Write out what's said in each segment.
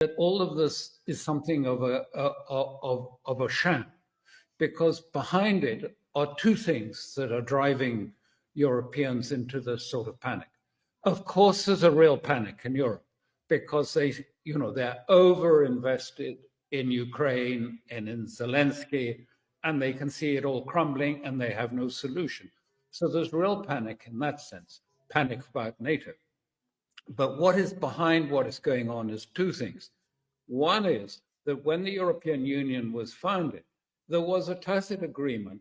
that all of this is something of a sham, because behind it are two things that are driving Europeans into this sort of panic. Of course, there's a real panic in Europe because they're over-invested in Ukraine and in Zelensky, and they can see it all crumbling and they have no solution. So there's real panic in that sense, panic about NATO. But what is behind what is going on is two things. One is that when the European Union was founded, there was a tacit agreement.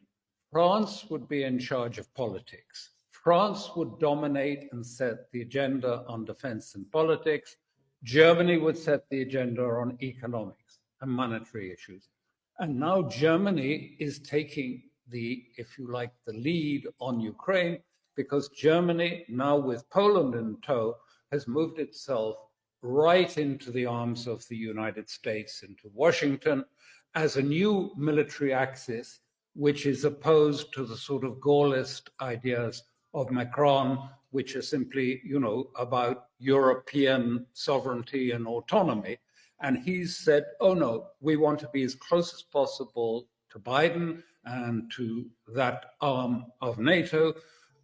France would be in charge of politics. France would dominate and set the agenda on defense and politics. Germany would set the agenda on economics and monetary issues. And now Germany is taking if you like, the lead on Ukraine, because Germany, now with Poland in tow, has moved itself right into the arms of the United States, into Washington, as a new military axis, which is opposed to the sort of Gaullist ideas of Macron, which are simply, about European sovereignty and autonomy. And he's said, oh no, we want to be as close as possible to Biden and to that arm of NATO,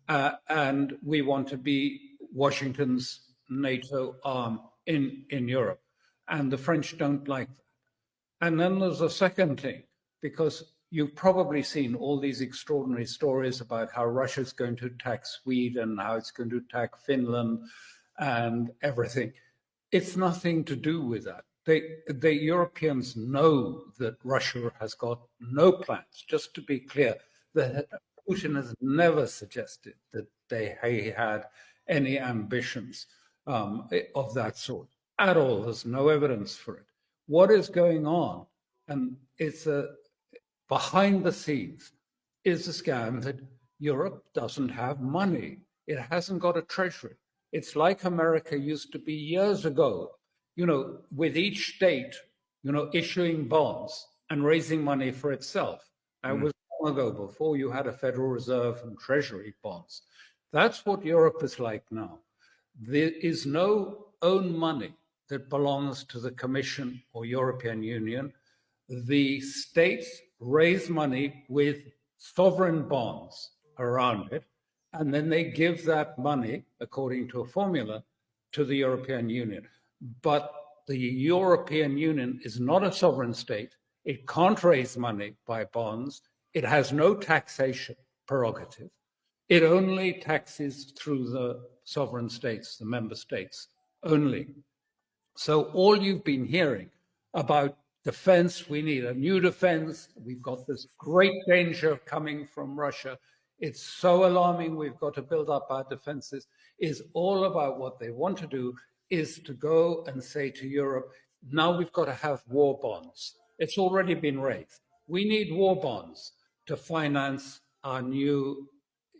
and we want to be Washington's NATO arm in Europe. And the French don't like that. And then there's a second thing, because you've probably seen all these extraordinary stories about how Russia's going to attack Sweden, how it's going to attack Finland and everything. It's nothing to do with that. The Europeans know that Russia has got no plans. Just to be clear, that Putin has never suggested that he had any ambitions of that sort at all. There's no evidence for it. What is going on, and it's behind the scenes, is a scam that Europe doesn't have money. It hasn't got a treasury. It's like America used to be years ago, with each state, issuing bonds and raising money for itself. That was long ago, before you had a Federal Reserve and Treasury bonds. That's what Europe is like now. There is no own money that belongs to the Commission or European Union. The states raise money with sovereign bonds around it, and then they give that money, according to a formula, to the European Union. But the European Union is not a sovereign state. It can't raise money by bonds. It has no taxation prerogative. It only taxes through the sovereign states, the member states only. So all you've been hearing about defense, we need a new defense, we've got this great danger coming from Russia, it's so alarming, we've got to build up our defenses, is all about what they want to do is to go and say to Europe, now we've got to have war bonds. It's already been raised. We need war bonds to finance our new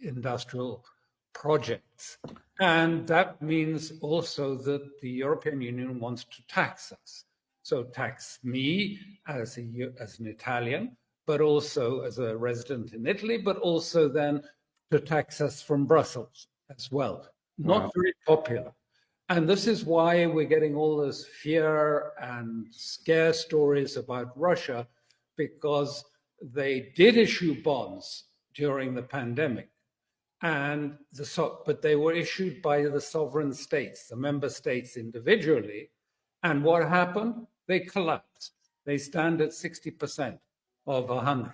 industrial projects. And that means also that the European Union wants to tax us. So tax me as an Italian, but also as a resident in Italy, but also then to tax us from Brussels as well. Not very popular. And this is why we're getting all this fear and scare stories about Russia, because they did issue bonds during the pandemic. But they were issued by the sovereign states, the member states individually. And what happened? They collapsed. They stand at 60% of 100.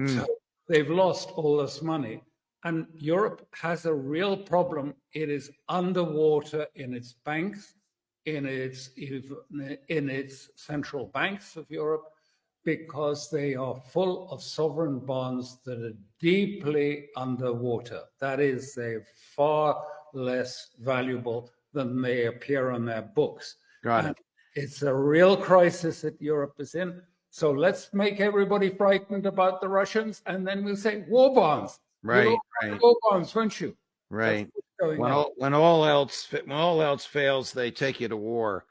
So they've lost all this money. And Europe has a real problem. It is underwater in its banks, in its central banks of Europe, because they are full of sovereign bonds that are deeply underwater. That is, they're far less valuable than they appear on their books. Got it. It's a real crisis that Europe is in. So let's make everybody frightened about the Russians, and then we'll say war bonds. Right. War bonds, won't you? Right. When all else fails, they take you to war.